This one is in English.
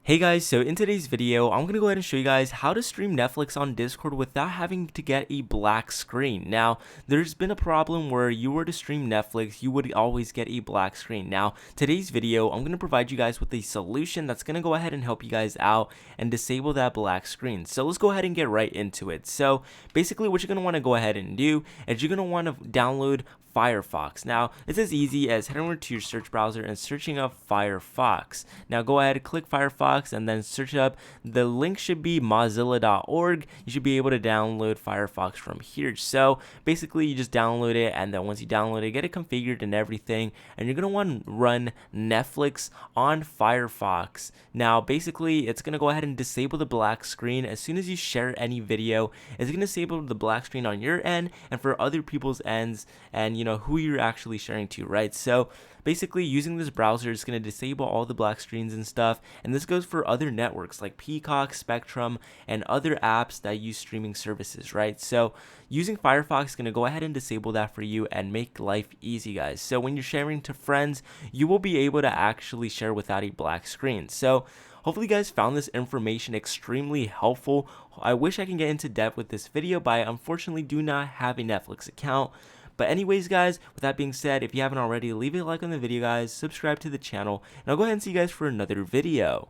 Hey guys, so in today's video, I'm going to go ahead and show you guys how to stream Netflix on Discord without having to get a black screen. Now, there's been a problem where you were to stream Netflix, you would always get a black screen. Now, today's video, I'm going to provide you guys with a solution that's going to go ahead and help you guys out and disable that black screen. So let's go ahead and get right into it. So basically what you're going to want to go ahead and do is you're going to want to download Firefox. Now, it's as easy as heading over to your search browser and searching up Firefox. Now, go ahead, click Firefox, and then search it up. The link should be mozilla.org. You should be able to download Firefox from here. So, basically, you just download it, and then once you download it, get it configured and everything, and you're going to want to run Netflix on Firefox. Now, basically, it's going to go ahead and disable the black screen. As soon as you share any video, it's going to disable the black screen on your end and for other people's ends, and who you're actually sharing to, right? So basically using this browser is going to disable all the black screens and stuff, and this goes for other networks like Peacock, Spectrum, and other apps that use streaming services, right? So using Firefox is going to go ahead and disable that for you and make life easy, guys. So when you're sharing to friends, you will be able to actually share without a black screen. So hopefully you guys found this information extremely helpful. I wish I can get into depth with this video, but I unfortunately do not have a Netflix account. But anyways, guys, with that being said, if you haven't already, leave a like on the video, guys, subscribe to the channel, and I'll go ahead and see you guys for another video.